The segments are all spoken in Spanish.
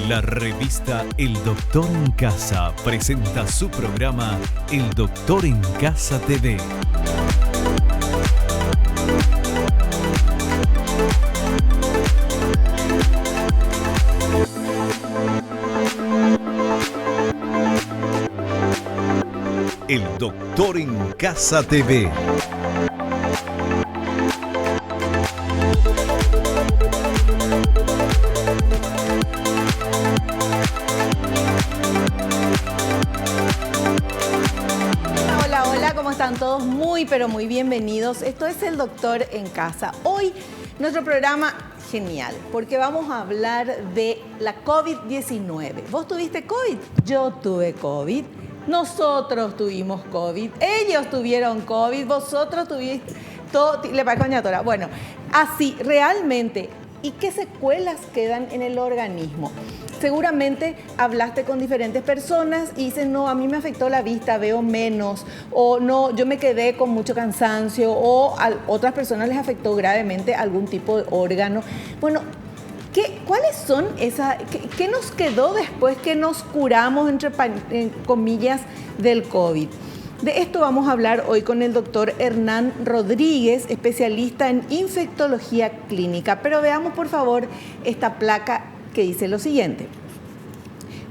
La revista El Doctor en Casa presenta su programa El Doctor en Casa TV. El Doctor en Casa TV. ¿Cómo están todos? Muy, pero muy bienvenidos. Esto es El Doctor en Casa. Hoy, nuestro programa genial, porque vamos a hablar de la COVID-19. ¿Vos tuviste COVID? Yo tuve COVID. Nosotros tuvimos COVID. Ellos tuvieron COVID. Vosotros tuviste... Todo, le parece coñatora. Bueno, así, realmente... ¿Y qué secuelas quedan en el organismo? Seguramente hablaste con diferentes personas y dicen, no, a mí me afectó la vista, veo menos, o no, yo me quedé con mucho cansancio, o a otras personas les afectó gravemente algún tipo de órgano. Bueno, ¿cuáles son esas? ¿Qué nos quedó después que nos curamos, entre comillas, del COVID? De esto vamos a hablar hoy con el doctor Hernán Rodríguez, especialista en infectología clínica. Pero veamos, por favor, esta placa que dice lo siguiente.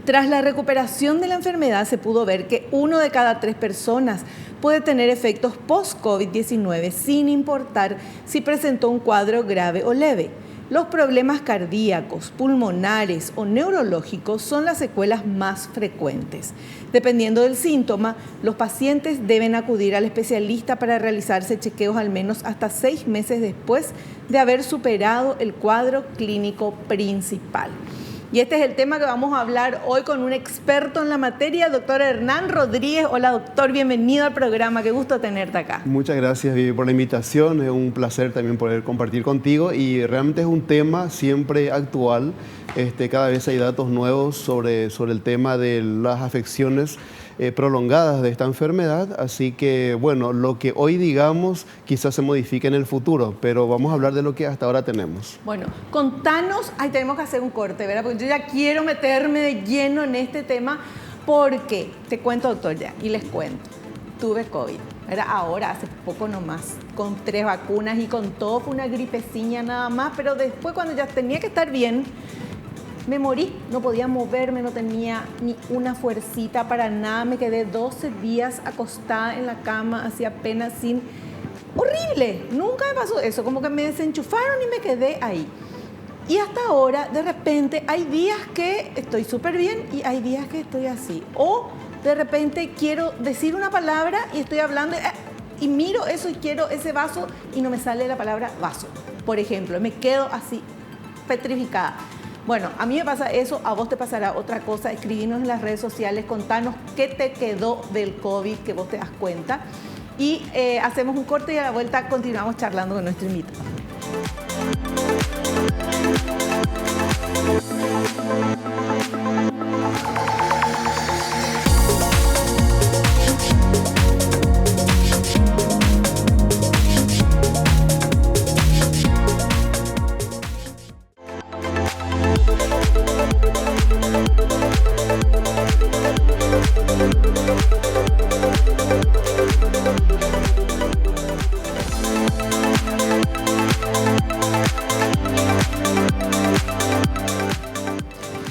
Tras la recuperación de la enfermedad, se pudo ver que 1 de cada 3 personas puede tener efectos post-COVID-19 sin importar si presentó un cuadro grave o leve. Los problemas cardíacos, pulmonares o neurológicos son las secuelas más frecuentes. Dependiendo del síntoma, los pacientes deben acudir al especialista para realizarse chequeos al menos hasta 6 meses después de haber superado el cuadro clínico principal. Y este es el tema que vamos a hablar hoy con un experto en la materia, doctor Hernán Rodríguez. Hola, doctor, bienvenido al programa. Qué gusto tenerte acá. Muchas gracias, Vivi, por la invitación. Es un placer también poder compartir contigo y realmente es un tema siempre actual. Cada vez hay datos nuevos sobre el tema de las afecciones prolongadas de esta enfermedad, así que bueno, lo que hoy digamos quizás se modifique en el futuro, pero vamos a hablar de lo que hasta ahora tenemos. Bueno, contanos, tenemos que hacer un corte, ¿verdad? Porque yo ya quiero meterme de lleno en este tema, porque te cuento, doctor, ya, y les cuento, tuve COVID, era ahora, hace poco nomás, con 3 vacunas y con todo, fue una gripecilla nada más, pero después cuando ya tenía que estar bien, me morí, no podía moverme, no tenía ni una fuercita para nada, me quedé 12 días acostada en la cama, así apenas sin... Horrible, nunca me pasó eso, como que me desenchufaron y me quedé ahí. Y hasta ahora, de repente, hay días que estoy súper bien y hay días que estoy así. O de repente quiero decir una palabra y estoy hablando y miro eso y quiero ese vaso y no me sale la palabra vaso. Por ejemplo, me quedo así, petrificada. Bueno, a mí me pasa eso, a vos te pasará otra cosa. Escribinos en las redes sociales, contanos qué te quedó del COVID, que vos te das cuenta. Y hacemos un corte y a la vuelta continuamos charlando con nuestro invitado.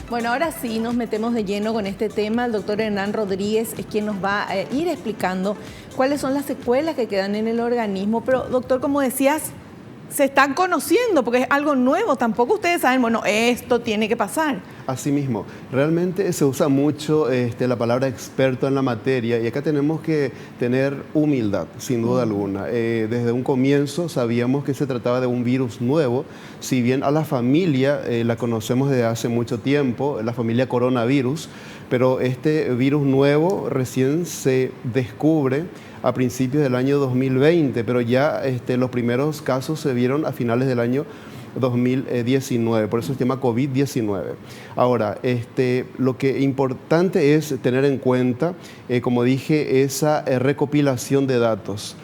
Bueno, ahora sí nos metemos de lleno con este tema. El doctor Hernán Rodríguez es quien nos va a ir explicando cuáles son las secuelas que quedan en el organismo. Pero, doctor, como decías, se están conociendo porque es algo nuevo. Tampoco ustedes saben, bueno, esto tiene que pasar. Asimismo, realmente se usa mucho la palabra experto en la materia y acá tenemos que tener humildad, sin duda alguna. Desde un comienzo sabíamos que se trataba de un virus nuevo, si bien a la familia la conocemos desde hace mucho tiempo, la familia coronavirus, pero este virus nuevo recién se descubre a principios del año 2020, pero ya los primeros casos se vieron a finales del año 2019, por eso se llama COVID-19. Ahora, lo que importante es tener en cuenta, como dije, esa recopilación de datos.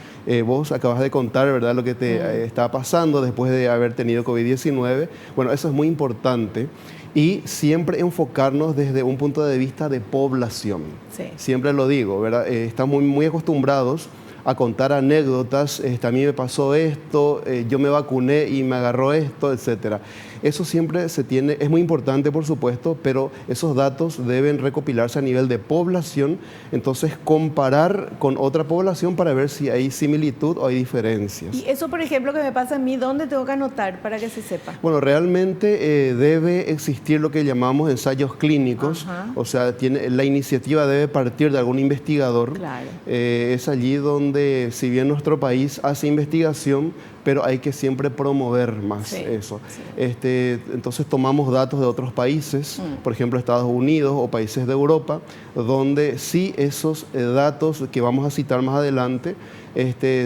Vos acabas de contar, ¿verdad?, lo que te está pasando después de haber tenido COVID-19. Bueno, eso es muy importante. Y siempre enfocarnos desde un punto de vista de población. Sí. Siempre lo digo, ¿verdad? Estamos muy acostumbrados a contar anécdotas, a mí me pasó esto, yo me vacuné y me agarró esto, etcétera. Eso siempre se tiene, es muy importante por supuesto, pero esos datos deben recopilarse a nivel de población, entonces comparar con otra población para ver si hay similitud o hay diferencias. Y eso, por ejemplo, que me pasa a mí, ¿dónde tengo que anotar para que se sepa? Bueno, realmente debe existir lo que llamamos ensayos clínicos, o sea, la iniciativa debe partir de algún investigador. Claro. Es allí donde, si bien nuestro país hace investigación, pero hay que siempre promover más eso. Sí. Entonces tomamos datos de otros países, por ejemplo Estados Unidos o países de Europa, donde sí esos datos que vamos a citar más adelante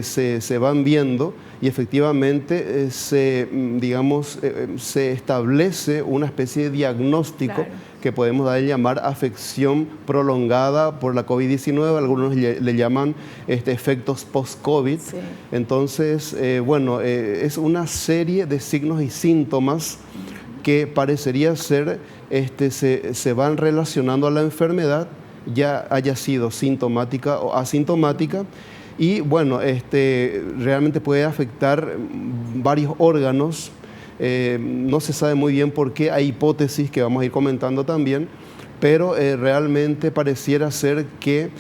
se van viendo y efectivamente se establece una especie de diagnóstico, claro, que podemos dar llamar afección prolongada por la COVID-19, algunos le llaman efectos post-COVID. Sí. Entonces, es una serie de signos y síntomas que parecería ser, se van relacionando a la enfermedad, ya haya sido sintomática o asintomática. Y bueno, realmente puede afectar varios órganos. No se sabe muy bien por qué, hay hipótesis que vamos a ir comentando también, pero realmente pareciera ser que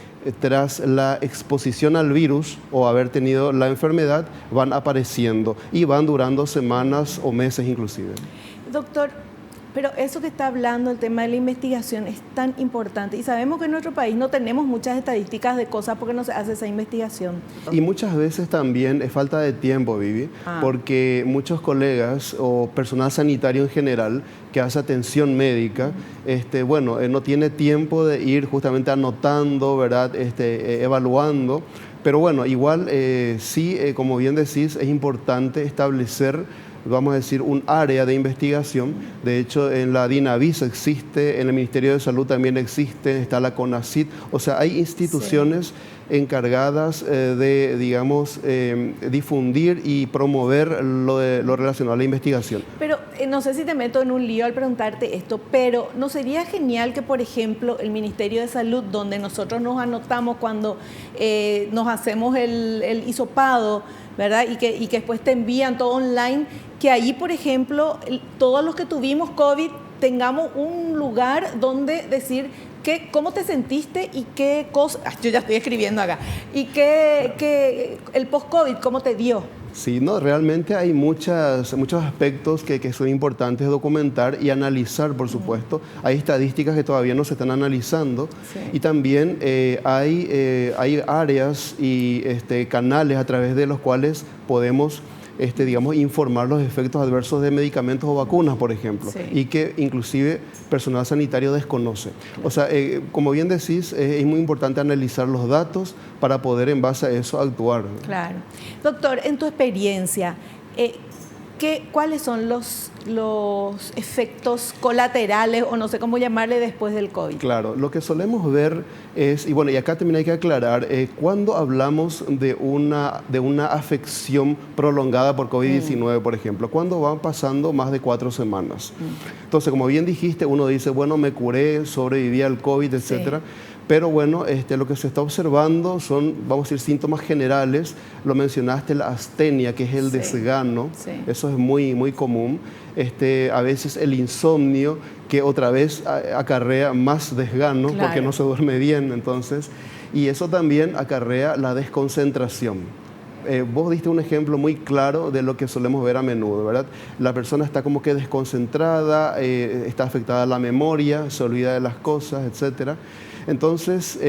tras la exposición al virus o haber tenido la enfermedad van apareciendo y van durando semanas o meses inclusive. Doctor, pero eso que está hablando, el tema de la investigación, es tan importante. Y sabemos que en nuestro país no tenemos muchas estadísticas de cosas porque no se hace esa investigación. Y muchas veces también es falta de tiempo, Vivi, porque muchos colegas o personal sanitario en general que hace atención médica, no tiene tiempo de ir justamente anotando, ¿verdad?, evaluando. Pero bueno, igual sí, como bien decís, es importante establecer, vamos a decir, un área de investigación. De hecho, en la DINAVIS existe, en el Ministerio de Salud también existe, está la CONACYT. O sea, hay instituciones encargadas de, digamos, difundir y promover lo relacionado a la investigación. Pero no sé si te meto en un lío al preguntarte esto, pero ¿no sería genial que, por ejemplo, el Ministerio de Salud, donde nosotros nos anotamos cuando nos hacemos el hisopado, ¿verdad? Y que después te envían todo online, que ahí, por ejemplo, todos los que tuvimos COVID tengamos un lugar donde decir cómo te sentiste y qué cosas, yo ya estoy escribiendo acá, y qué el post-COVID, cómo te dio? Sí, no, realmente hay muchos aspectos que son importantes documentar y analizar, por supuesto. Hay estadísticas que todavía no se están analizando y también hay áreas y canales a través de los cuales podemos digamos, informar los efectos adversos de medicamentos o vacunas, por ejemplo, y que inclusive personal sanitario desconoce. O sea, como bien decís, es muy importante analizar los datos para poder en base a eso actuar. Claro. Doctor, en tu experiencia, ¿cuáles son los efectos colaterales o no sé cómo llamarle después del COVID? Claro, lo que solemos ver es, y bueno, y acá también hay que aclarar, cuando hablamos de una afección prolongada por COVID-19, por ejemplo, cuando van pasando más de 4 semanas. Entonces, como bien dijiste, uno dice, bueno, me curé, sobreviví al COVID, etcétera. Pero bueno, lo que se está observando son, vamos a decir, síntomas generales. Lo mencionaste, la astenia, que es el desgano. Eso es muy, muy común. A veces el insomnio, que otra vez acarrea más desgano, porque no se duerme bien, entonces. Y eso también acarrea la desconcentración. Vos diste un ejemplo muy claro de lo que solemos ver a menudo, ¿verdad? La persona está como que desconcentrada, está afectada la memoria, se olvida de las cosas, etcétera. Entonces,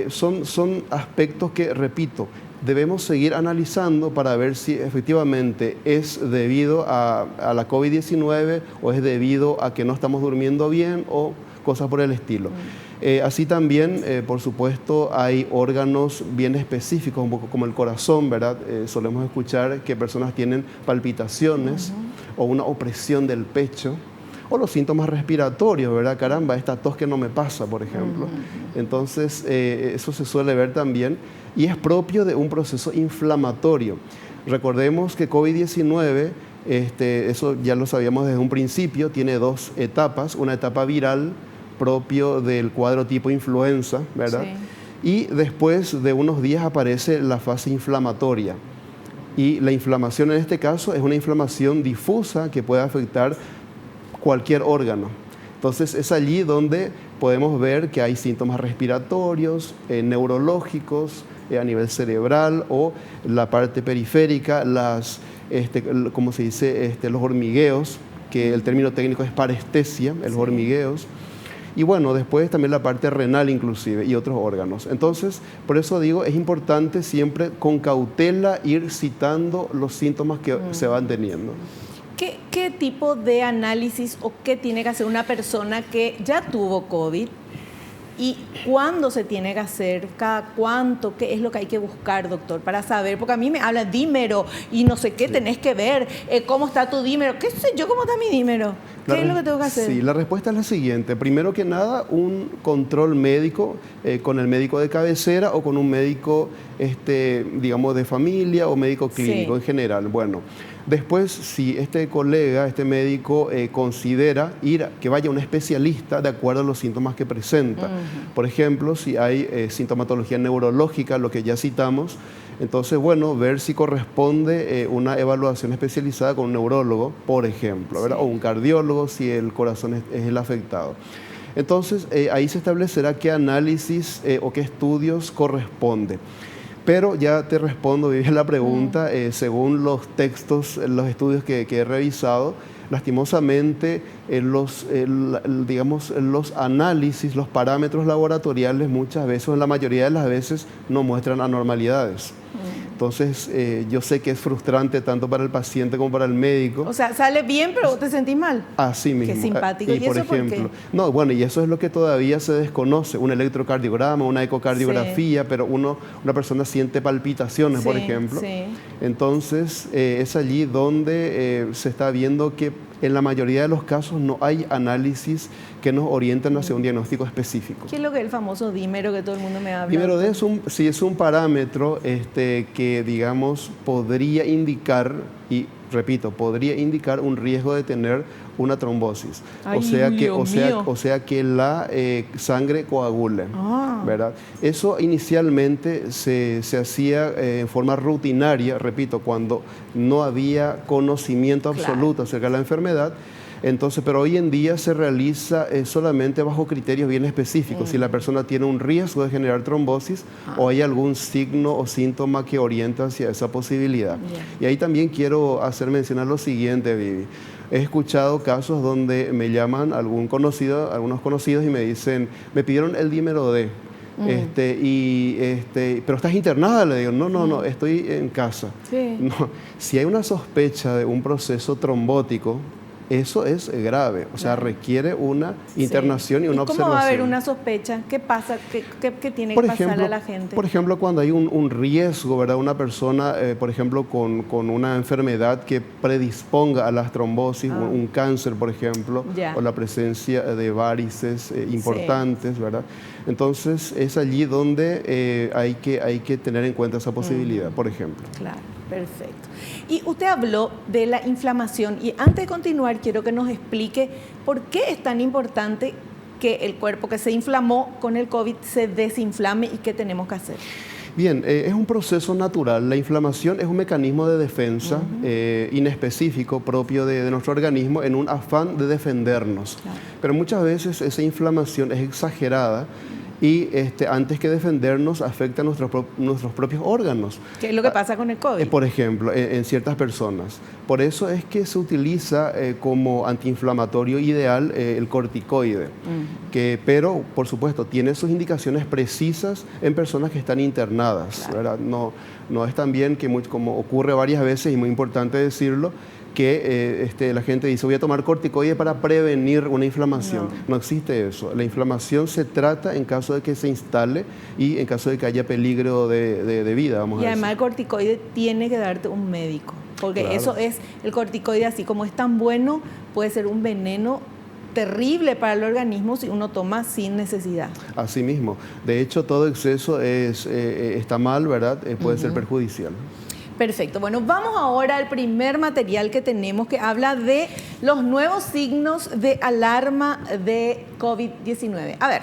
son aspectos que, repito, debemos seguir analizando para ver si efectivamente es debido a la COVID-19 o es debido a que no estamos durmiendo bien o cosas por el estilo. Así también, por supuesto, hay órganos bien específicos, un poco como el corazón, ¿verdad? Solemos escuchar que personas tienen palpitaciones o una opresión del pecho, o los síntomas respiratorios, ¿verdad? Caramba, esta tos que no me pasa, por ejemplo. Entonces, eso se suele ver también y es propio de un proceso inflamatorio. Recordemos que COVID-19, eso ya lo sabíamos desde un principio, tiene dos etapas, una etapa viral propio del cuadro tipo influenza, ¿verdad? Sí. Y después de unos días aparece la fase inflamatoria. Y la inflamación en este caso es una inflamación difusa que puede afectar cualquier órgano. Entonces es allí donde podemos ver que hay síntomas respiratorios, neurológicos, a nivel cerebral o la parte periférica, ¿cómo se dice? Los hormigueos, que el término técnico es parestesia, los hormigueos. Y bueno, después también la parte renal inclusive y otros órganos. Entonces, por eso digo, es importante siempre con cautela ir citando los síntomas que se van teniendo. ¿Qué tipo de análisis o qué tiene que hacer una persona que ya tuvo COVID? ¿Y cuándo se tiene que hacer? ¿Cada cuánto? ¿Qué es lo que hay que buscar, doctor? Para saber, porque a mí me hablan dímero y no sé qué tenés que ver, cómo está tu dímero, qué sé yo, cómo está mi dímero. ¿Qué es lo que tengo que hacer? Sí, la respuesta es la siguiente. Primero que nada, un control médico con el médico de cabecera o con un médico, digamos, de familia o médico clínico en general. Bueno, después, si este colega, este médico considera que vaya un especialista de acuerdo a los síntomas que presenta. Por ejemplo, si hay sintomatología neurológica, lo que ya citamos, entonces, bueno, ver si corresponde una evaluación especializada con un neurólogo, por ejemplo, ¿verdad? O un cardiólogo si el corazón es el afectado. Entonces, ahí se establecerá qué análisis o qué estudios corresponde. Pero ya te respondo, Vivi, la pregunta, según los textos, los estudios que he revisado, lastimosamente digamos, los análisis, los parámetros laboratoriales muchas veces, en la mayoría de las veces, no muestran anormalidades. Entonces, yo sé que es frustrante tanto para el paciente como para el médico. O sea, sale bien, pero vos te sentís mal. Así mismo. Qué simpático. ¿Y por eso ejemplo, por qué? No, bueno, y eso es lo que todavía se desconoce. Un electrocardiograma, una ecocardiografía, pero una persona siente palpitaciones, por ejemplo. Entonces, es allí donde se está viendo que en la mayoría de los casos no hay análisis que nos orienten hacia un diagnóstico específico. ¿Qué es lo que es el famoso dímero que todo el mundo me habla? Dímero D es un parámetro que, digamos, podría indicar, y repito, podría indicar un riesgo de tener una trombosis. Ay, o sea que la sangre coagule, ¿verdad? Eso inicialmente se hacía en forma rutinaria, repito, cuando no había conocimiento absoluto acerca de la enfermedad. Entonces, pero hoy en día se realiza solamente bajo criterios bien específicos. Si la persona tiene un riesgo de generar trombosis o hay algún signo o síntoma que orienta hacia esa posibilidad. Y ahí también quiero hacer mención a lo siguiente, Vivi. He escuchado casos donde me llaman algunos conocidos y me dicen, me pidieron el dímero D. Pero estás internada, le digo, no, estoy en casa. No, si hay una sospecha de un proceso trombótico, eso es grave, o sea, requiere una internación y una observación. ¿Cómo va a haber una sospecha? ¿Qué pasa? ¿Qué tiene que pasarle a la gente? Por ejemplo, cuando hay un riesgo, ¿verdad? Una persona, por ejemplo, con una enfermedad que predisponga a las trombosis, un cáncer, por ejemplo, o la presencia de varices importantes, ¿verdad? Entonces, es allí donde hay que tener en cuenta esa posibilidad, por ejemplo. Claro. Perfecto. Y usted habló de la inflamación y antes de continuar quiero que nos explique por qué es tan importante que el cuerpo que se inflamó con el COVID se desinflame y qué tenemos que hacer. Bien, es un proceso natural. La inflamación es un mecanismo de defensa inespecífico propio de nuestro organismo en un afán de defendernos. Claro. Pero muchas veces esa inflamación es exagerada y antes que defendernos afecta a nuestros propios órganos. ¿Qué es lo que pasa con el COVID? Por ejemplo, en ciertas personas. Por eso es que se utiliza como antiinflamatorio ideal el corticoide, pero por supuesto tiene sus indicaciones precisas en personas que están internadas, ¿verdad? No es también que como ocurre varias veces y muy importante decirlo, que la gente dice voy a tomar corticoide para prevenir una inflamación. No existe eso. La inflamación se trata en caso de que se instale y en caso de que haya peligro de vida, vamos a decir. Y además el corticoide tiene que darte un médico, porque eso es, el corticoide así como es tan bueno, puede ser un veneno terrible para el organismo si uno toma sin necesidad. Así mismo. De hecho, todo exceso está mal, ¿verdad? Puede ser perjudicial. Perfecto. Bueno, vamos ahora al primer material que tenemos que habla de los nuevos signos de alarma de COVID-19. A ver.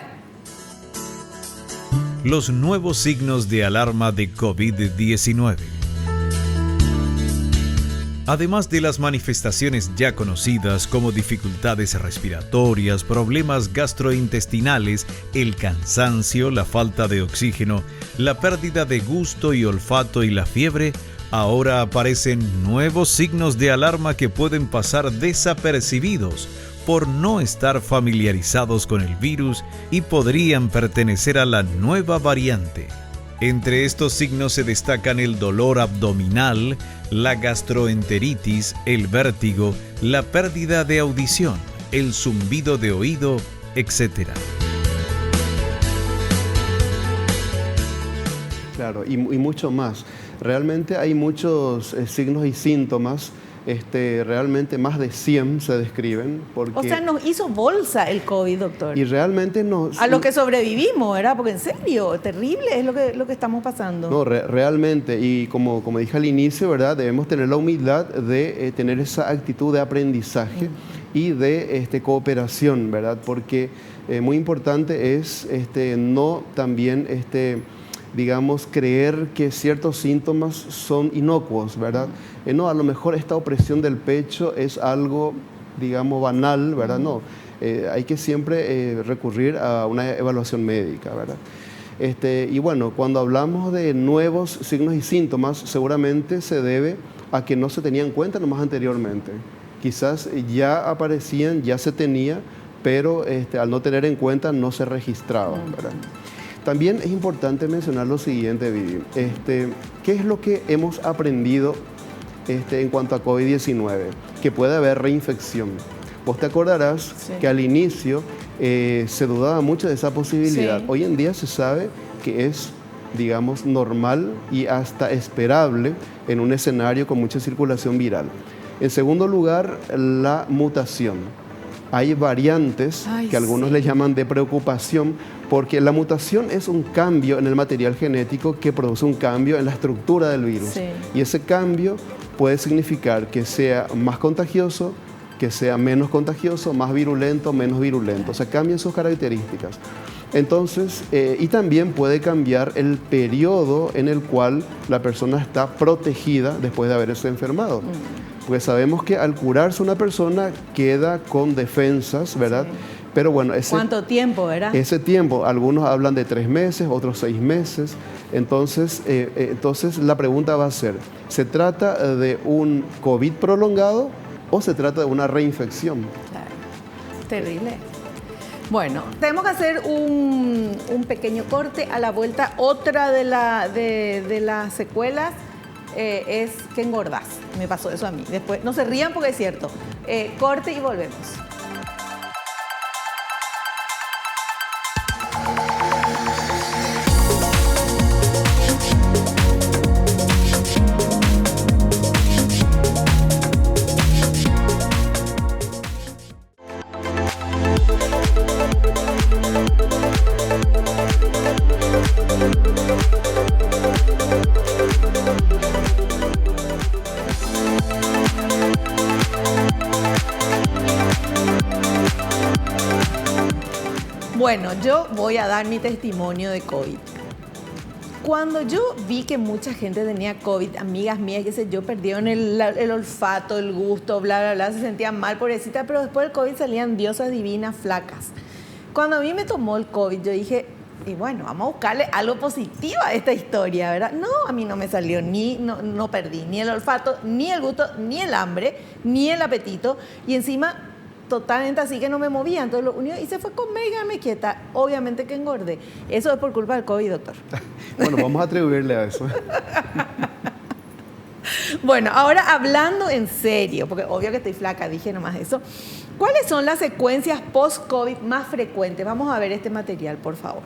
Los nuevos signos de alarma de COVID-19. Además de las manifestaciones ya conocidas como dificultades respiratorias, problemas gastrointestinales, el cansancio, la falta de oxígeno, la pérdida de gusto y olfato y la fiebre, ahora aparecen nuevos signos de alarma que pueden pasar desapercibidos por no estar familiarizados con el virus y podrían pertenecer a la nueva variante. Entre estos signos se destacan el dolor abdominal, la gastroenteritis, el vértigo, la pérdida de audición, el zumbido de oído, etc. Claro, y mucho más. Realmente hay muchos signos y síntomas. Realmente más de 100 se describen. O sea, nos hizo bolsa el COVID, doctor. Y realmente a lo que sobrevivimos, ¿verdad? Porque en serio, terrible es lo que estamos pasando. No, realmente, y como dije al inicio, ¿verdad? Debemos tener la humildad de tener esa actitud de aprendizaje y de cooperación, ¿verdad? Porque muy importante es no también digamos, creer que ciertos síntomas son inocuos, ¿verdad? No, a lo mejor esta opresión del pecho es algo, digamos, banal, ¿verdad? No, hay que siempre recurrir a una evaluación médica, ¿verdad? Y bueno, cuando hablamos de nuevos signos y síntomas, seguramente se debe a que no se tenían en cuenta nomás anteriormente. Quizás ya aparecían, ya se tenía, pero al no tener en cuenta no se registraban, ¿verdad? También es importante mencionar lo siguiente, Vivi. ¿Qué es lo que hemos aprendido en cuanto a COVID-19? Que puede haber reinfección. Vos te acordarás que al inicio se dudaba mucho de esa posibilidad. Sí. Hoy en día se sabe que es, digamos, normal y hasta esperable en un escenario con mucha circulación viral. En segundo lugar, la mutación. Hay variantes que algunos le llaman de preocupación, porque la mutación es un cambio en el material genético que produce un cambio en la estructura del virus. Sí. Y ese cambio puede significar que sea más contagioso, que sea menos contagioso, más virulento, menos virulento. O sea, cambian sus características. Entonces, y también puede cambiar el periodo en el cual la persona está protegida después de haberse enfermado. Porque sabemos que al curarse una persona queda con defensas, ¿verdad? Sí. Pero bueno, ¿cuánto tiempo, verdad? Ese tiempo, algunos hablan de 3 meses, otros 6 meses. Entonces la pregunta va a ser, ¿se trata de un COVID prolongado o se trata de una reinfección? Claro, terrible. Bueno, tenemos que hacer un pequeño corte. A la vuelta, otra de las secuelas es que engordás. Me pasó eso a mí. Después, no se rían porque es cierto. Corte y volvemos. Bueno, yo voy a dar mi testimonio de COVID. Cuando yo vi que mucha gente tenía COVID, amigas mías, qué sé yo, perdieron el olfato, el gusto, bla, bla, bla, se sentían mal, pobrecita, pero después del COVID salían diosas divinas, flacas. Cuando a mí me tomó el COVID, yo dije, y bueno, vamos a buscarle algo positivo a esta historia, ¿verdad? No, a mí no me salió no perdí ni el olfato, ni el gusto, ni el hambre, ni el apetito, y encima totalmente así que no me movía. Entonces lo único que hice fue comer y quedarme quieta. Obviamente que engordé. Eso es por culpa del COVID, doctor. Bueno, vamos a atribuirle a eso. Bueno, ahora hablando en serio, porque obvio que estoy flaca, dije nomás eso. ¿Cuáles son las secuencias post-COVID más frecuentes? Vamos a ver este material, por favor.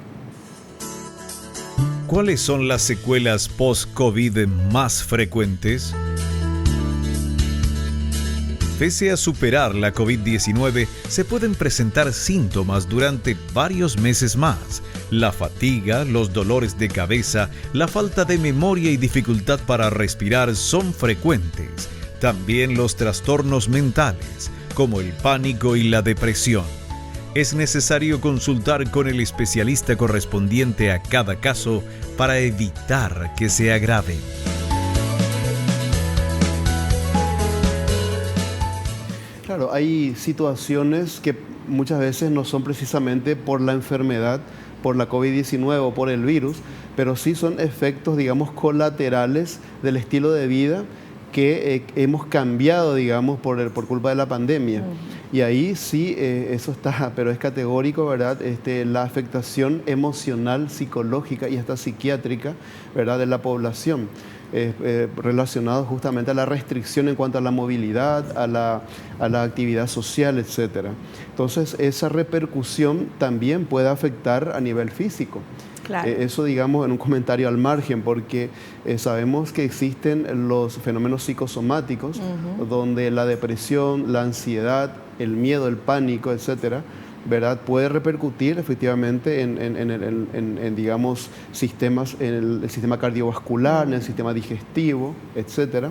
¿Cuáles son las secuelas post-COVID más frecuentes? Pese a superar la COVID-19, se pueden presentar síntomas durante varios meses más. La fatiga, los dolores de cabeza, la falta de memoria y dificultad para respirar son frecuentes. También los trastornos mentales, como el pánico y la depresión. Es necesario consultar con el especialista correspondiente a cada caso para evitar que se agrave. Claro, hay situaciones que muchas veces no son precisamente por la enfermedad, por la COVID-19 o por el virus, pero sí son efectos, digamos, colaterales del estilo de vida que hemos cambiado, digamos, por culpa de la pandemia. Y ahí sí, eso está, pero es categórico, ¿verdad? La afectación emocional, psicológica y hasta psiquiátrica, ¿verdad?, de la población, relacionado justamente a la restricción en cuanto a la movilidad, a la actividad social, etc. Entonces, esa repercusión también puede afectar a nivel físico. Claro. Eso, digamos, en un comentario al margen, porque sabemos que existen los fenómenos psicosomáticos, donde la depresión, la ansiedad, el miedo, el pánico, etcétera, ¿verdad?, puede repercutir efectivamente en digamos, sistemas, en el sistema cardiovascular, en el sistema digestivo, etcétera.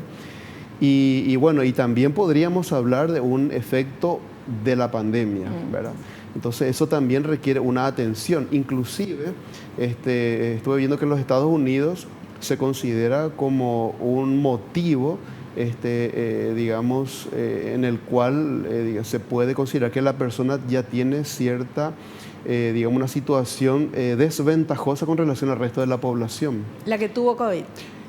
Y bueno, y también podríamos hablar de un efecto de la pandemia, ¿verdad? Entonces eso también requiere una atención. Inclusive, estuve viendo que en los Estados Unidos se considera como un motivo, digamos, en el cual se puede considerar que la persona ya tiene cierta, digamos, una situación desventajosa con relación al resto de la población. La que tuvo COVID.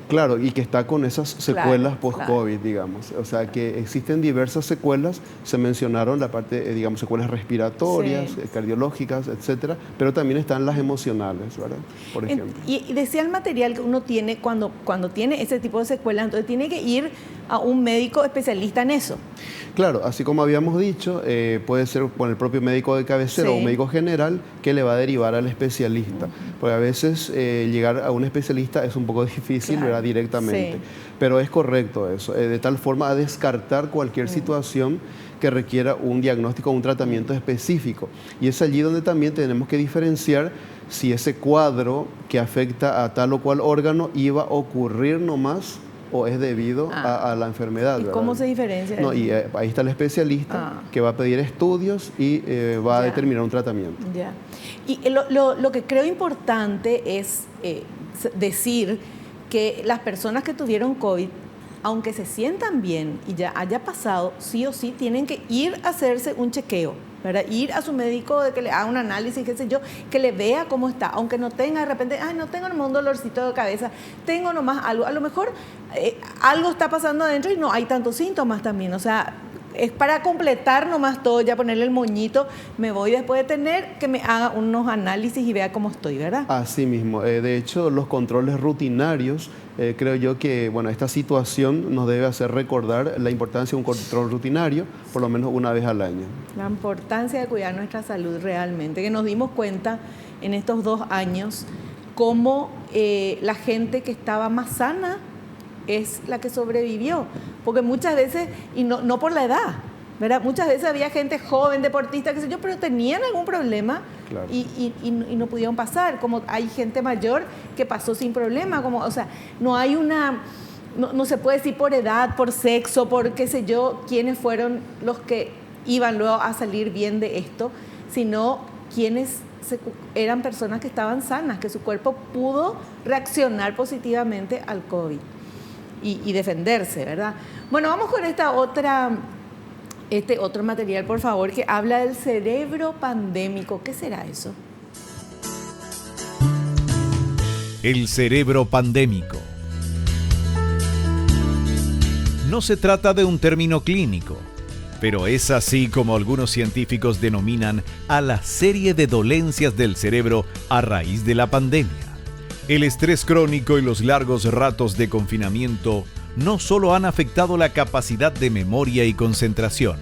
Claro, y que está con esas secuelas post-COVID, claro, digamos. O sea, que existen diversas secuelas, se mencionaron la parte, digamos, secuelas respiratorias, sí, cardiológicas, etcétera, pero también están las emocionales, ¿verdad? Por ejemplo. Y decía el material que uno tiene cuando tiene ese tipo de secuelas, entonces tiene que ir a un médico especialista en eso. Claro, así como habíamos dicho, puede ser con el propio médico de cabecera, sí, o un médico general que le va a derivar al especialista. Porque a veces llegar a un especialista es un poco difícil, claro, ¿verdad?, directamente. Sí. Pero es correcto eso, de tal forma a descartar cualquier situación que requiera un diagnóstico o un tratamiento específico. Y es allí donde también tenemos que diferenciar si ese cuadro que afecta a tal o cual órgano iba a ocurrir nomás o es debido a la enfermedad. ¿Y cómo se diferencia? No, y ahí está el especialista que va a pedir estudios y va a determinar un tratamiento. Ya. Y lo que creo importante es decir que las personas que tuvieron COVID, aunque se sientan bien y ya haya pasado, sí o sí tienen que ir a hacerse un chequeo, ¿verdad? Ir a su médico de que le haga un análisis, qué sé yo, que le vea cómo está, aunque no tenga de repente, no tengo nomás un dolorcito de cabeza, tengo nomás algo, a lo mejor algo está pasando adentro y no hay tantos síntomas también, o sea, es para completar nomás todo, ya ponerle el moñito, me voy después de tener que me haga unos análisis y vea cómo estoy, ¿verdad? Así mismo, de hecho los controles rutinarios, creo yo que bueno, esta situación nos debe hacer recordar la importancia de un control rutinario, por lo menos una vez al año. La importancia de cuidar nuestra salud realmente, que nos dimos cuenta en estos 2 años cómo la gente que estaba más sana es la que sobrevivió, porque muchas veces, y no por la edad, ¿verdad? Muchas veces había gente joven, deportista, qué sé yo, pero tenían algún problema, claro, y no pudieron pasar, como hay gente mayor que pasó sin problema, como, o sea, no hay no se puede decir por edad, por sexo, por qué sé yo, quiénes fueron los que iban luego a salir bien de esto, sino quienes eran personas que estaban sanas, que su cuerpo pudo reaccionar positivamente al COVID. Y defenderse, ¿verdad? Bueno, vamos con este otro material, por favor, que habla del cerebro pandémico. ¿Qué será eso? El cerebro pandémico. No se trata de un término clínico, pero es así como algunos científicos denominan a la serie de dolencias del cerebro a raíz de la pandemia. El estrés crónico y los largos ratos de confinamiento no solo han afectado la capacidad de memoria y concentración.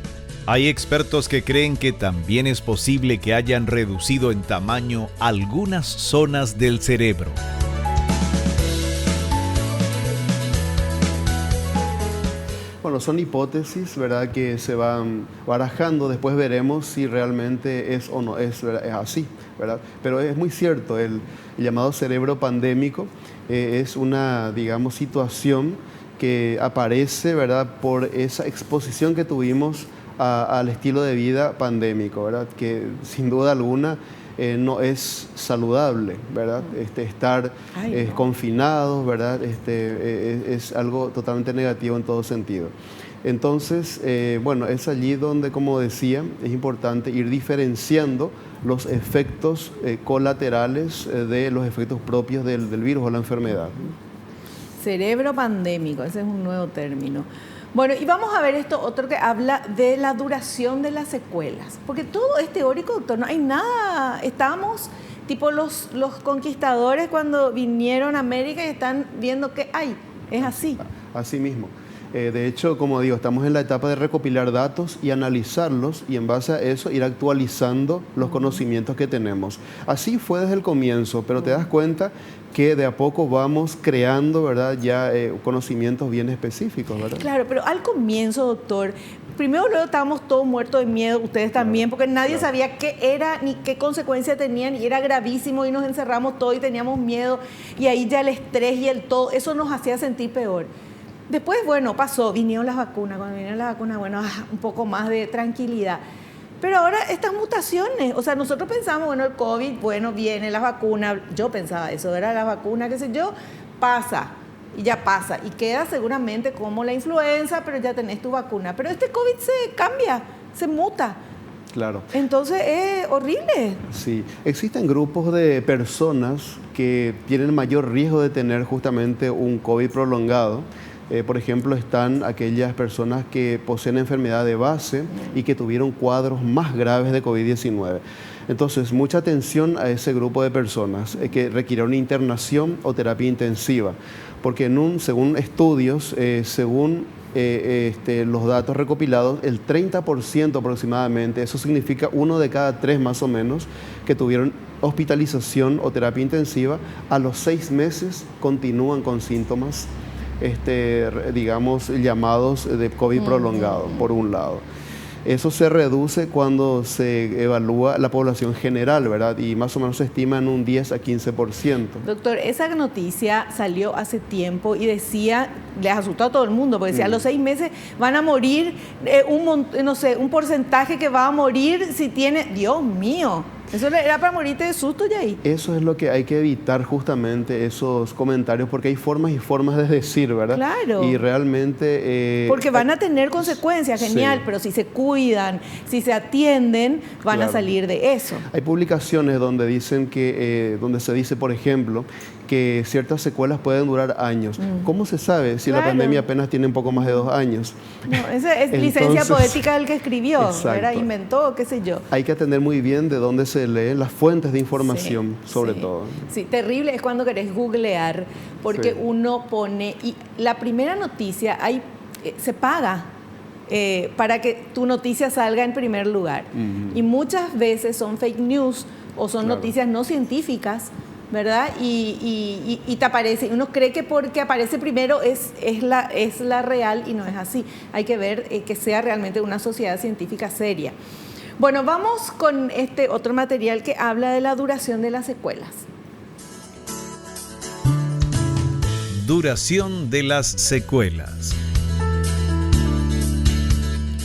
Hay expertos que creen que también es posible que hayan reducido en tamaño algunas zonas del cerebro. Bueno, son hipótesis, ¿verdad?, que se van barajando, después veremos si realmente es o no es, ¿verdad?, es así, ¿verdad? Pero es muy cierto, el llamado cerebro pandémico es una, digamos, situación que aparece, ¿verdad?, por esa exposición que tuvimos al estilo de vida pandémico, ¿verdad?, que sin duda alguna no es saludable, ¿verdad? Estar confinados, ¿verdad? Es algo totalmente negativo en todo sentido. Entonces, bueno, es allí donde, como decía, es importante ir diferenciando los efectos colaterales de los efectos propios del virus o la enfermedad. Cerebro pandémico, ese es un nuevo término. Bueno, y vamos a ver esto otro que habla de la duración de las secuelas, porque todo es teórico, doctor, no hay nada, estamos tipo los conquistadores cuando vinieron a América y están viendo que hay, es así. Así mismo. De hecho, como digo, estamos en la etapa de recopilar datos y analizarlos y en base a eso ir actualizando los conocimientos que tenemos. Así fue desde el comienzo, pero te das cuenta que de a poco vamos creando, ¿verdad?, ya conocimientos bien específicos, ¿verdad? Claro, pero al comienzo, doctor, primero luego estábamos todos muertos de miedo, ustedes también, porque nadie sabía qué era ni qué consecuencias tenían y era gravísimo y nos encerramos todos y teníamos miedo y ahí ya el estrés y el todo, eso nos hacía sentir peor. Después, bueno, pasó, vinieron las vacunas, cuando vinieron las vacunas, bueno, un poco más de tranquilidad. Pero ahora estas mutaciones, o sea, nosotros pensamos, bueno, el COVID, bueno, viene las vacunas, yo pensaba eso, era la vacuna, qué sé yo, pasa, y ya pasa, y queda seguramente como la influenza, pero ya tenés tu vacuna. Pero este COVID se cambia, se muta. Claro. Entonces es horrible. Sí, existen grupos de personas que tienen mayor riesgo de tener justamente un COVID prolongado. Por ejemplo, están aquellas personas que poseen enfermedad de base y que tuvieron cuadros más graves de COVID-19. Entonces, mucha atención a ese grupo de personas que requirieron internación o terapia intensiva, porque según estudios, según los datos recopilados, el 30% aproximadamente, eso significa 1 de cada 3 más o menos, que tuvieron hospitalización o terapia intensiva, a los 6 meses continúan con síntomas digamos, llamados de COVID prolongado, por un lado. Eso se reduce cuando se evalúa la población general, ¿verdad? Y más o menos se estima en un 10 a 15%. Doctor, esa noticia salió hace tiempo y decía, les asustó a todo el mundo, porque decía, a los 6 meses van a morir un porcentaje que va a morir si tiene... Dios mío, eso era para morirte de susto ya ahí. Eso es lo que hay que evitar, justamente esos comentarios, porque hay formas y formas de decir, ¿verdad? Claro. Y realmente... porque van a tener consecuencias, genial, sí. Pero si se cuidan, si se atienden, van a salir de eso. Hay publicaciones donde dicen que, donde se dice, por ejemplo, que ciertas secuelas pueden durar años. ¿Cómo se sabe si la pandemia apenas tiene un poco más de 2 años? No, esa es licencia poética del que escribió, ¿verdad? Inventó, qué sé yo. Hay que atender muy bien de dónde se leen las fuentes de información, sobre todo. Sí, terrible es cuando querés googlear, porque uno pone, y la primera noticia, se paga para que tu noticia salga en primer lugar. Y muchas veces son fake news o son noticias no científicas, ¿verdad? Y te aparece. Uno cree que porque aparece primero es la real y no es así. Hay que ver que sea realmente una sociedad científica seria. Bueno, vamos con este otro material que habla de la duración de las secuelas. Duración de las secuelas.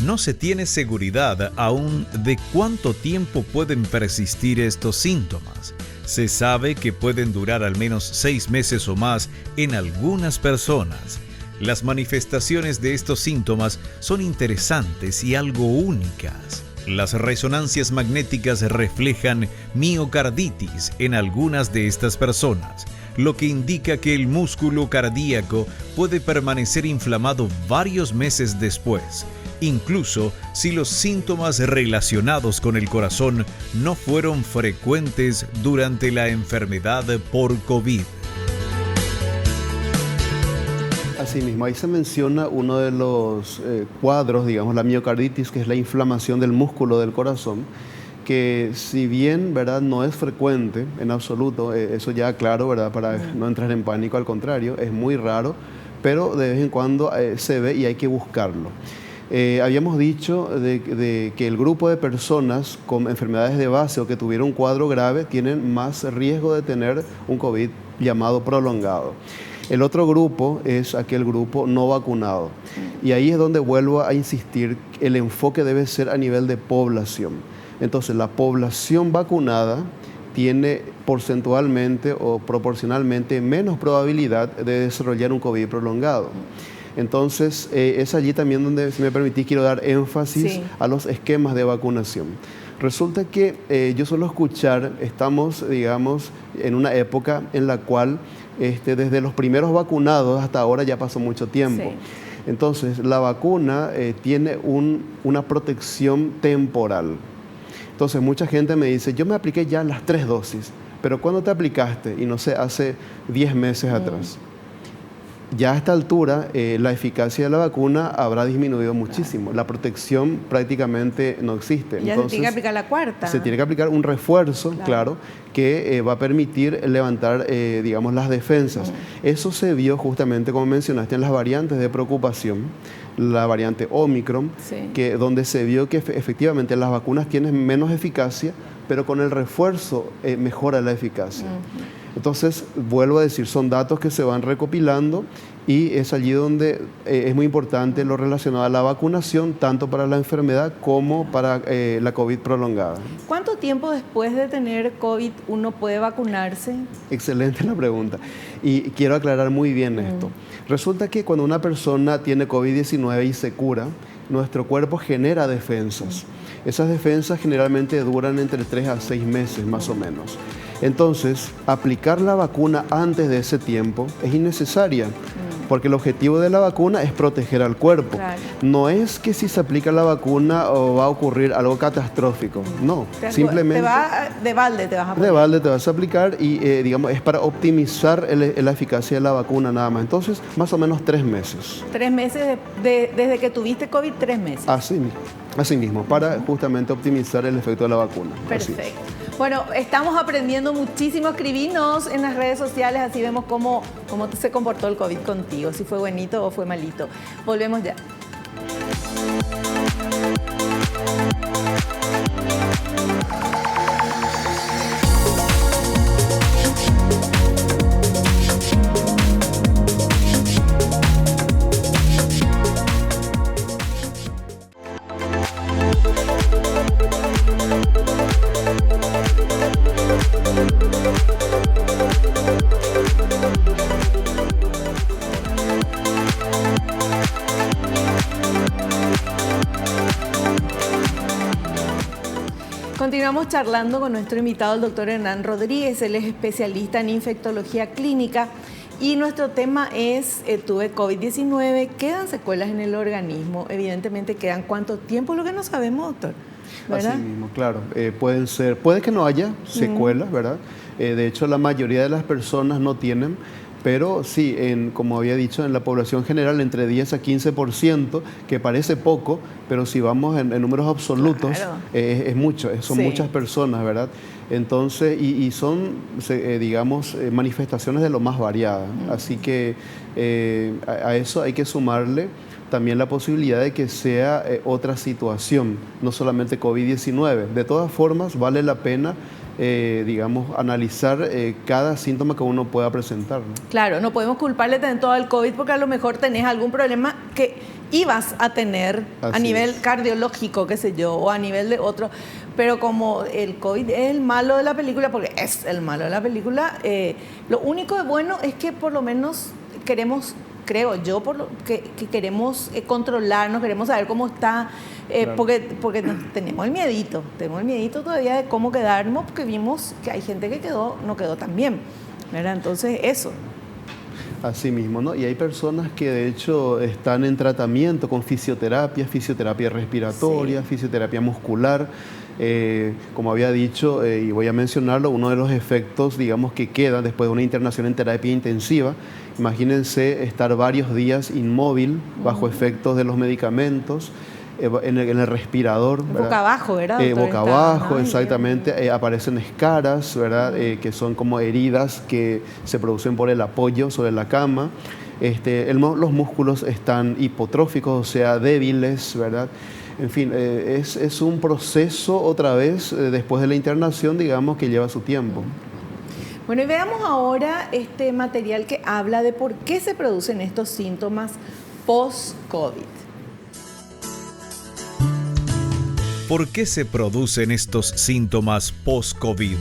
No se tiene seguridad aún de cuánto tiempo pueden persistir estos síntomas. Se sabe que pueden durar al menos 6 meses o más en algunas personas. Las manifestaciones de estos síntomas son interesantes y algo únicas. Las resonancias magnéticas reflejan miocarditis en algunas de estas personas, lo que indica que el músculo cardíaco puede permanecer inflamado varios meses después, incluso si los síntomas relacionados con el corazón no fueron frecuentes durante la enfermedad por COVID. Asimismo, ahí se menciona uno de los cuadros, digamos, la miocarditis, que es la inflamación del músculo del corazón, que si bien, ¿verdad?, no es frecuente en absoluto, eso ya claro, ¿verdad?, para no entrar en pánico, al contrario, es muy raro, pero de vez en cuando se ve y hay que buscarlo. Habíamos dicho de que el grupo de personas con enfermedades de base o que tuvieron un cuadro grave tienen más riesgo de tener un COVID llamado prolongado. El otro grupo es aquel grupo no vacunado. Y ahí es donde vuelvo a insistir, el enfoque debe ser a nivel de población. Entonces, la población vacunada tiene porcentualmente o proporcionalmente menos probabilidad de desarrollar un COVID prolongado. Entonces, es allí también donde, si me permitís, quiero dar énfasis a los esquemas de vacunación. Resulta que yo suelo escuchar, estamos, digamos, en una época en la cual desde los primeros vacunados hasta ahora ya pasó mucho tiempo. Sí. Entonces, la vacuna tiene una protección temporal. Entonces, mucha gente me dice, yo me apliqué ya las 3 dosis, pero ¿cuándo te aplicaste? Y no sé, hace 10 meses atrás. Ya a esta altura, la eficacia de la vacuna habrá disminuido muchísimo. La protección prácticamente no existe. Ya entonces, se tiene que aplicar la cuarta. Se tiene que aplicar un refuerzo, claro, que va a permitir levantar, digamos, las defensas. Eso se vio justamente, como mencionaste, en las variantes de preocupación, la variante Omicron, donde se vio que efectivamente las vacunas tienen menos eficacia, pero con el refuerzo mejora la eficacia. Entonces, vuelvo a decir, son datos que se van recopilando y es allí donde es muy importante lo relacionado a la vacunación, tanto para la enfermedad como para la COVID prolongada. ¿Cuánto tiempo después de tener COVID uno puede vacunarse? Excelente la pregunta. Y quiero aclarar muy bien esto. Resulta que cuando una persona tiene COVID-19 y se cura, nuestro cuerpo genera defensas. Esas defensas generalmente duran entre 3 a 6 meses más o menos. Entonces, aplicar la vacuna antes de ese tiempo es innecesaria, porque el objetivo de la vacuna es proteger al cuerpo. Claro. No es que si se aplica la vacuna va a ocurrir algo catastrófico, no. Simplemente de balde te vas a aplicar. De balde te vas a aplicar y digamos, es para optimizar la eficacia de la vacuna nada más. Entonces, más o menos 3 meses. 3 meses desde que tuviste COVID, 3 meses. Así mismo, para justamente optimizar el efecto de la vacuna. Perfecto. Bueno, estamos aprendiendo muchísimo. Escribinos en las redes sociales, así vemos cómo se comportó el COVID contigo, si fue buenito o fue malito. Volvemos ya. Continuamos charlando con nuestro invitado, el doctor Hernán Rodríguez. Él es especialista en infectología clínica y nuestro tema es, tuve COVID-19, ¿quedan secuelas en el organismo? Evidentemente quedan. ¿Cuánto tiempo? Lo que no sabemos, doctor, ¿verdad? Así mismo, claro. Puede que no haya secuelas, ¿verdad? De hecho, la mayoría de las personas no tienen. Pero sí, como había dicho, en la población general entre 10 a 15%, que parece poco, pero si vamos en números absolutos, claro, es mucho, son muchas personas, ¿verdad? Entonces, y son, digamos, manifestaciones de lo más variadas. Así que a eso hay que sumarle también la posibilidad de que sea otra situación, no solamente COVID-19. De todas formas, vale la pena digamos, analizar cada síntoma que uno pueda presentar, ¿no? Claro, no podemos culparle de todo al COVID porque a lo mejor tenés algún problema que ibas a tener a nivel cardiológico, qué sé yo, o a nivel de otro. Pero como el COVID es el malo de la película, porque es el malo de la película, lo único de bueno es que por lo menos queremos, creo yo, que queremos controlarnos, queremos saber cómo está, claro, porque tenemos el miedito todavía de cómo quedarnos, porque vimos que hay gente que no quedó tan bien, ¿verdad? Entonces, eso. Así mismo, ¿no? Y hay personas que de hecho están en tratamiento con fisioterapia respiratoria, fisioterapia muscular. Como había dicho, y voy a mencionarlo, uno de los efectos, digamos, que queda después de una internación en terapia intensiva, imagínense estar varios días inmóvil bajo efectos de los medicamentos, en el respirador, ¿verdad? Boca abajo, ¿verdad? Boca abajo, exactamente. Aparecen escaras, ¿verdad? Que son como heridas que se producen por el apoyo sobre la cama. los músculos están hipotróficos, o sea, débiles, ¿verdad? En fin, es un proceso otra vez, después de la internación, digamos, que lleva su tiempo. Bueno, y veamos ahora este material que habla de por qué se producen estos síntomas post-COVID. ¿Por qué se producen estos síntomas post-COVID?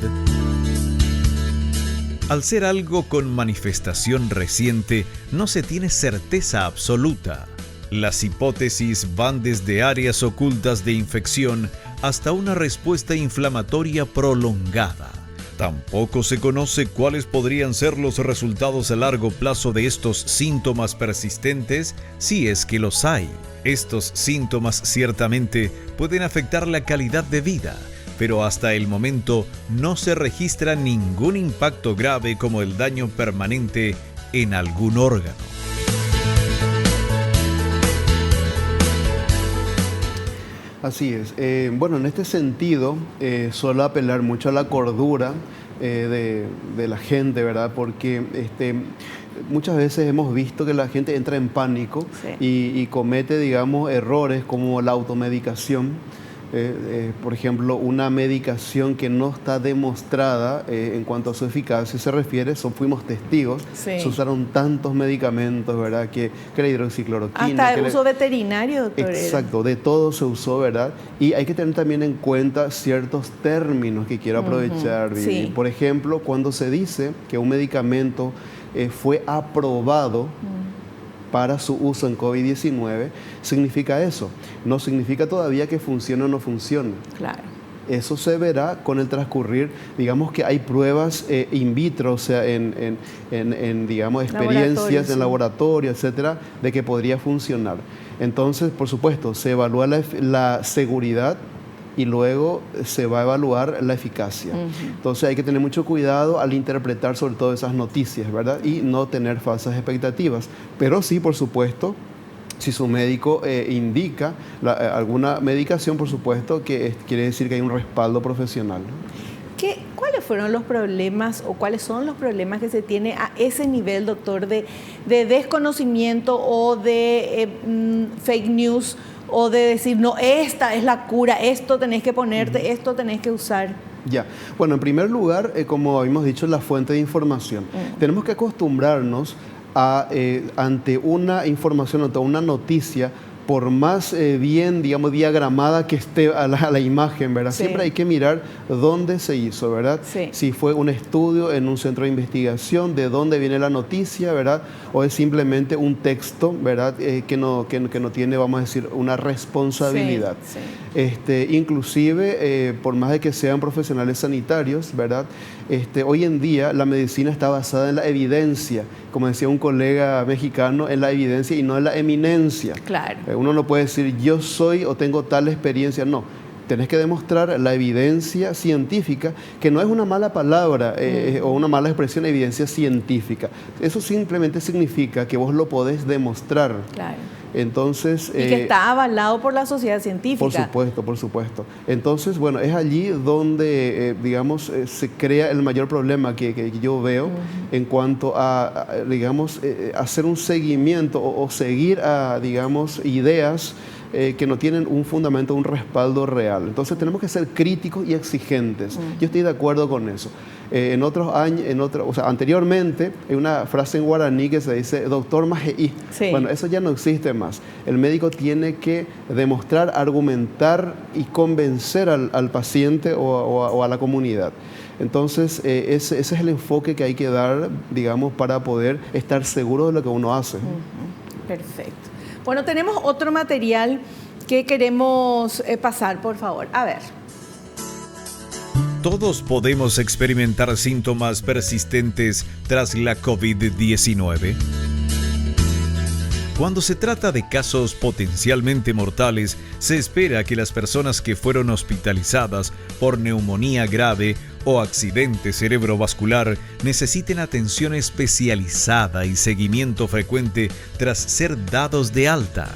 Al ser algo con manifestación reciente, no se tiene certeza absoluta. Las hipótesis van desde áreas ocultas de infección hasta una respuesta inflamatoria prolongada. Tampoco se conoce cuáles podrían ser los resultados a largo plazo de estos síntomas persistentes, si es que los hay. Estos síntomas ciertamente pueden afectar la calidad de vida, pero hasta el momento no se registra ningún impacto grave como el daño permanente en algún órgano. Así es. Bueno, en este sentido, suelo apelar mucho a la cordura de la gente, ¿verdad? Porque muchas veces hemos visto que la gente entra en pánico, sí, y comete, digamos, errores como la automedicación. Por ejemplo, una medicación que no está demostrada en cuanto a su eficacia se refiere, fuimos testigos, sí, se usaron tantos medicamentos, ¿verdad? Que la hidroxicloroquina. Hasta el uso veterinario, doctor. Exacto, de todo se usó, ¿verdad? Y hay que tener también en cuenta ciertos términos que quiero aprovechar. Sí. Por ejemplo, cuando se dice que un medicamento fue aprobado para su uso en COVID-19, significa eso. No significa todavía que funcione o no funcione. Claro. Eso se verá con el transcurrir. Digamos que hay pruebas in vitro, o sea, en digamos, experiencias en laboratorio, etcétera, de que podría funcionar. Entonces, por supuesto, se evalúa la seguridad y luego se va a evaluar la eficacia. Entonces hay que tener mucho cuidado al interpretar sobre todo esas noticias, ¿verdad? Y no tener falsas expectativas. Pero sí, por supuesto, si su médico indica alguna medicación, por supuesto, que quiere decir que hay un respaldo profesional. ¿Cuáles fueron los problemas o cuáles son los problemas que se tiene a ese nivel, doctor, de desconocimiento o de fake news, o de decir, no, esta es la cura, esto tenés que ponerte, esto tenés que usar? Ya, bueno, en primer lugar, como habíamos dicho, la fuente de información. Tenemos que acostumbrarnos a, ante una información, ante una noticia, por más bien, digamos, diagramada que esté a la imagen, ¿verdad? Sí. Siempre hay que mirar dónde se hizo, ¿verdad? Sí. Si fue un estudio en un centro de investigación, de dónde viene la noticia, ¿verdad? O es simplemente un texto, ¿verdad? Que no tiene, vamos a decir, una responsabilidad. Sí, sí. Inclusive, por más de que sean profesionales sanitarios, ¿verdad? Hoy en día la medicina está basada en la evidencia, como decía un colega mexicano, en la evidencia y no en la eminencia. Claro. Uno no puede decir yo soy o tengo tal experiencia, no. Tenés que demostrar la evidencia científica, que no es una mala palabra o una mala expresión, evidencia científica. Eso simplemente significa que vos lo podés demostrar. Claro. Entonces, y que está avalado por la sociedad científica. Por supuesto, por supuesto. Entonces, bueno, es allí donde, digamos, se crea el mayor problema que yo veo en cuanto a digamos, hacer un seguimiento o seguir a, digamos, ideas que no tienen un fundamento, un respaldo real. Entonces tenemos que ser críticos y exigentes. Yo estoy de acuerdo con eso. En otros años, o sea, anteriormente, hay una frase en guaraní que se dice doctor majeí. Sí. Bueno, eso ya no existe más. El médico tiene que demostrar, argumentar y convencer al paciente o a la comunidad. Entonces, ese es el enfoque que hay que dar, digamos, para poder estar seguro de lo que uno hace. Perfecto. Bueno, tenemos otro material que queremos pasar, por favor. A ver. Todos podemos experimentar síntomas persistentes tras la COVID-19. Cuando se trata de casos potencialmente mortales, se espera que las personas que fueron hospitalizadas por neumonía grave o accidente cerebrovascular necesiten atención especializada y seguimiento frecuente tras ser dados de alta.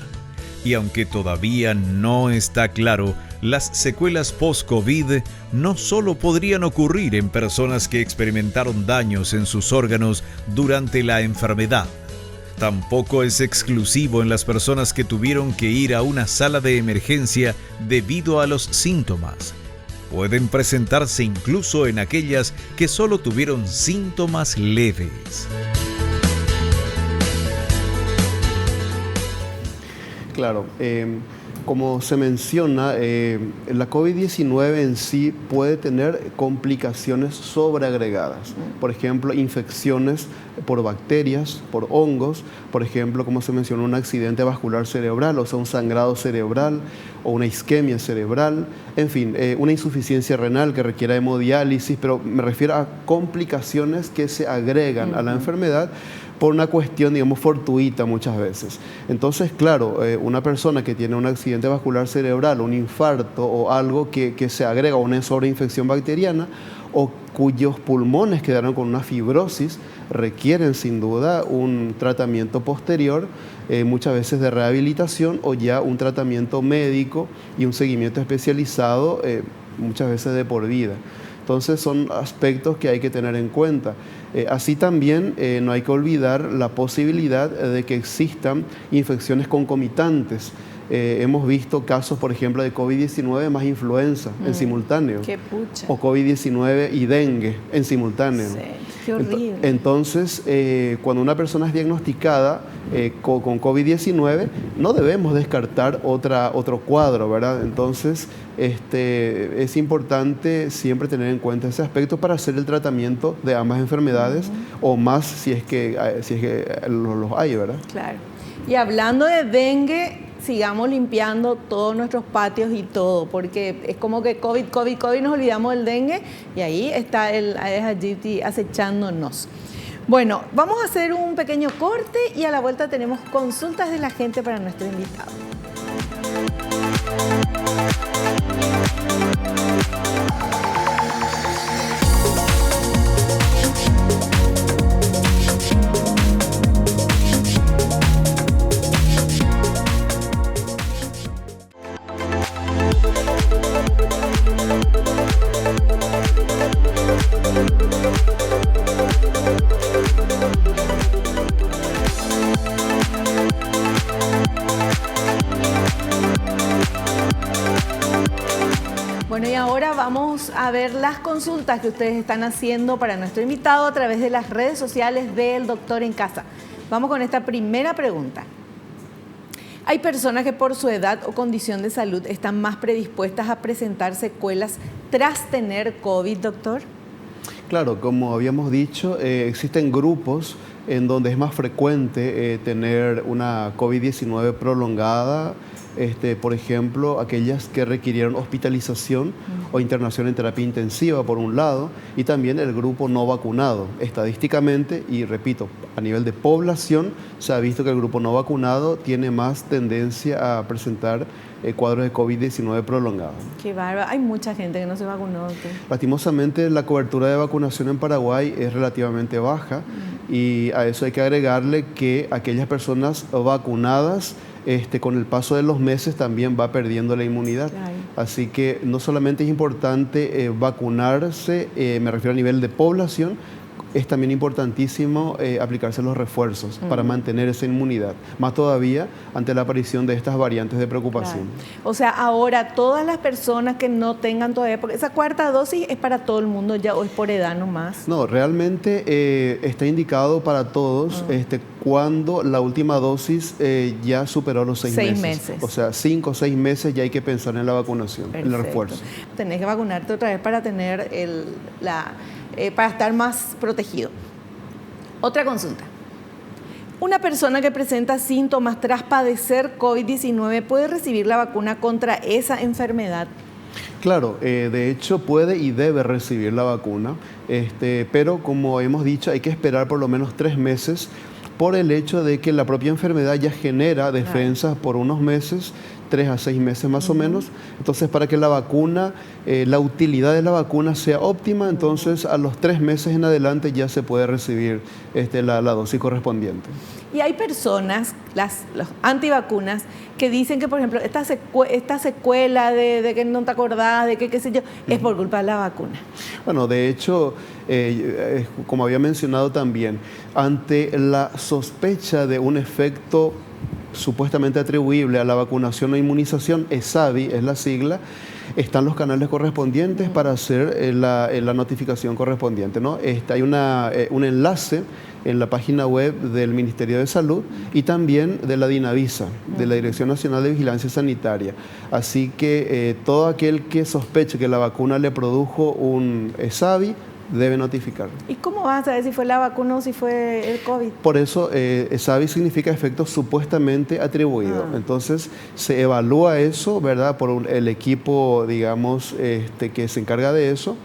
Y aunque todavía no está claro, las secuelas post-COVID no solo podrían ocurrir en personas que experimentaron daños en sus órganos durante la enfermedad. Tampoco es exclusivo en las personas que tuvieron que ir a una sala de emergencia debido a los síntomas. Pueden presentarse incluso en aquellas que solo tuvieron síntomas leves. Claro, como se menciona, la COVID-19 en sí puede tener complicaciones sobreagregadas. Por ejemplo, infecciones por bacterias, por hongos, por ejemplo, como se mencionó, un accidente vascular cerebral, o sea, un sangrado cerebral o una isquemia cerebral, en fin, una insuficiencia renal que requiera hemodiálisis, pero me refiero a complicaciones que se agregan a la enfermedad por una cuestión, digamos, fortuita muchas veces. Entonces, claro, una persona que tiene un accidente vascular cerebral, un infarto o algo que se agrega a una sobreinfección bacteriana o cuyos pulmones quedaron con una fibrosis, requieren sin duda un tratamiento posterior, muchas veces de rehabilitación o ya un tratamiento médico y un seguimiento especializado, muchas veces de por vida. Entonces son aspectos que hay que tener en cuenta. Así también no hay que olvidar la posibilidad de que existan infecciones concomitantes. Hemos visto casos, por ejemplo, de COVID-19 más influenza en simultáneo. ¡Qué pucha! O COVID-19 y dengue en simultáneo. Sí, qué horrible. Entonces, cuando una persona es diagnosticada con COVID-19, no debemos descartar otro cuadro, ¿verdad? Entonces, es importante siempre tener en cuenta ese aspecto para hacer el tratamiento de ambas enfermedades o más si es que los hay, ¿verdad? Claro. Y hablando de dengue, sigamos limpiando todos nuestros patios y todo, porque es como que COVID, nos olvidamos del dengue y ahí está el Aedes aegypti acechándonos. Bueno, vamos a hacer un pequeño corte y a la vuelta tenemos consultas de la gente para nuestro invitado. Bueno, y ahora vamos a ver las consultas que ustedes están haciendo para nuestro invitado a través de las redes sociales del Doctor en Casa. Vamos con esta primera pregunta. ¿Hay personas que por su edad o condición de salud están más predispuestas a presentar secuelas tras tener COVID, doctor? Claro, como habíamos dicho, existen grupos en donde es más frecuente tener una COVID-19 prolongada, por ejemplo, aquellas que requirieron hospitalización o internación en terapia intensiva, por un lado, y también el grupo no vacunado. Estadísticamente, y repito, a nivel de población, se ha visto que el grupo no vacunado tiene más tendencia a presentar cuadros de COVID-19 prolongados. Qué bárbaro. Hay mucha gente que no se vacunó, doctor. Lastimosamente, la cobertura de vacunación en Paraguay es relativamente baja y a eso hay que agregarle que aquellas personas vacunadas con el paso de los meses también va perdiendo la inmunidad. Claro. Así que no solamente es importante vacunarse, me refiero a nivel de población, es también importantísimo aplicarse los refuerzos para mantener esa inmunidad, más todavía ante la aparición de estas variantes de preocupación. Claro. O sea, ahora todas las personas que no tengan todavía, porque esa cuarta dosis es para todo el mundo ya o es por edad nomás. No, realmente está indicado para todos cuando la última dosis ya superó los 6 meses. O sea, 5 o 6 meses ya hay que pensar en la vacunación, Perfecto. en el refuerzo. Tenés que vacunarte otra vez para tener para estar más protegido. Otra consulta. ¿Una persona que presenta síntomas tras padecer COVID-19 puede recibir la vacuna contra esa enfermedad? Claro, de hecho puede y debe recibir la vacuna, pero como hemos dicho hay que esperar por lo menos 3 meses por el hecho de que la propia enfermedad ya genera defensas por unos meses, 3 a 6 meses más o menos. Entonces, para que la vacuna, la utilidad de la vacuna sea óptima, entonces a los 3 meses en adelante ya se puede recibir la dosis correspondiente. Y hay personas, los antivacunas, que dicen que, por ejemplo, esta secuela de que no te acordás, de que qué sé yo, es por culpa de la vacuna. Bueno, de hecho, como había mencionado también, ante la sospecha de un efecto supuestamente atribuible a la vacunación o inmunización, ESAVI es la sigla, están los canales correspondientes para hacer la notificación correspondiente, ¿no? Hay un enlace en la página web del Ministerio de Salud y también de la DINAVISA, de la Dirección Nacional de Vigilancia Sanitaria. Así que todo aquel que sospeche que la vacuna le produjo un ESAVI debe notificar. ¿Y cómo vas a saber si fue la vacuna o si fue el COVID? Por eso, ESAVI significa efecto supuestamente atribuido. Entonces, se evalúa eso, ¿verdad?, por el equipo, digamos, que se encarga de eso,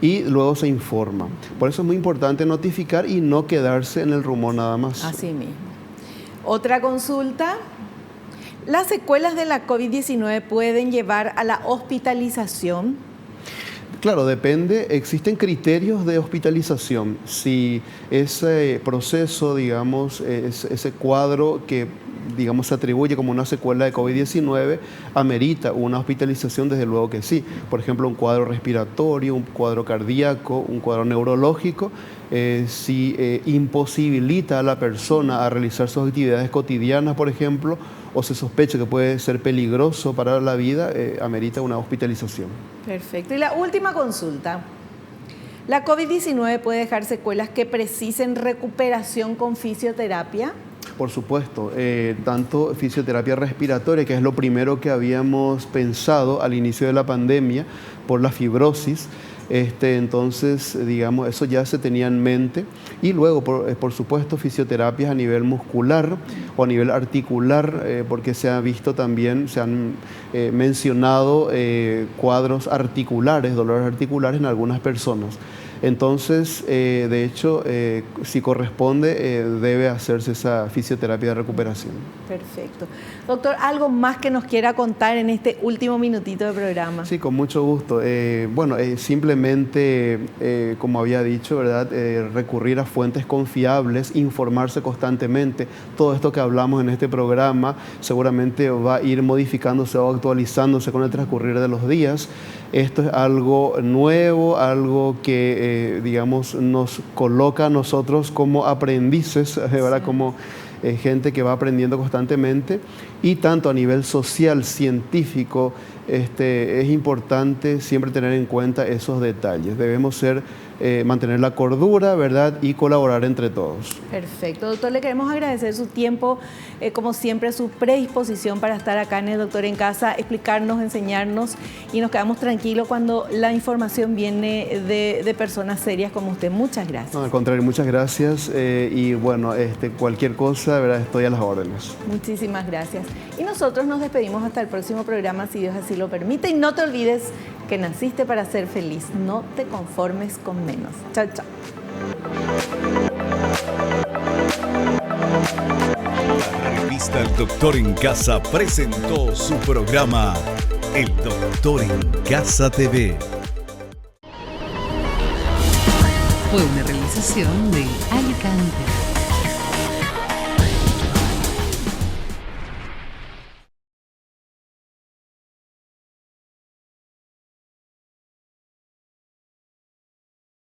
y luego se informa. Por eso es muy importante notificar y no quedarse en el rumor nada más. Así mismo. Otra consulta. ¿Las secuelas de la COVID-19 pueden llevar a la hospitalización? Claro, depende. Existen criterios de hospitalización. Si ese proceso, digamos, ese cuadro que, digamos, se atribuye como una secuela de COVID-19, amerita una hospitalización, desde luego que sí. Por ejemplo, un cuadro respiratorio, un cuadro cardíaco, un cuadro neurológico, si imposibilita a la persona a realizar sus actividades cotidianas, por ejemplo, o se sospecha que puede ser peligroso para la vida, amerita una hospitalización. Perfecto. Y la última consulta. ¿La COVID-19 puede dejar secuelas que precisen recuperación con fisioterapia? Por supuesto, tanto fisioterapia respiratoria, que es lo primero que habíamos pensado al inicio de la pandemia por la fibrosis, entonces, digamos, eso ya se tenía en mente. Y luego, por supuesto, fisioterapias a nivel muscular o a nivel articular, porque se ha visto también, se han mencionado cuadros articulares, dolores articulares en algunas personas. Entonces, de hecho, si corresponde, debe hacerse esa fisioterapia de recuperación. Perfecto. Doctor, ¿algo más que nos quiera contar en este último minutito de programa? Sí, con mucho gusto. Simplemente, como había dicho, ¿verdad?, recurrir a fuentes confiables, informarse constantemente. Todo esto que hablamos en este programa seguramente va a ir modificándose o actualizándose con el transcurrir de los días. Esto es algo nuevo, algo que, digamos, nos coloca a nosotros como aprendices, ¿verdad?, sí, como gente que va aprendiendo constantemente, y tanto a nivel social, científico, es importante siempre tener en cuenta esos detalles. Debemos mantener la cordura, ¿verdad?, y colaborar entre todos. Perfecto. Doctor, le queremos agradecer su tiempo, como siempre, su predisposición para estar acá en el Doctor en Casa, explicarnos, enseñarnos, y nos quedamos tranquilos cuando la información viene de personas serias como usted. Muchas gracias. No, al contrario, muchas gracias, y bueno, cualquier cosa, ¿verdad?, estoy a las órdenes. Muchísimas gracias. Y nosotros nos despedimos hasta el próximo programa, si Dios así lo permite, y no te olvides que naciste para ser feliz. No te conformes con menos. Chao, chao. La revista El Doctor en Casa presentó su programa El Doctor en Casa TV. Fue una realización de Alicante.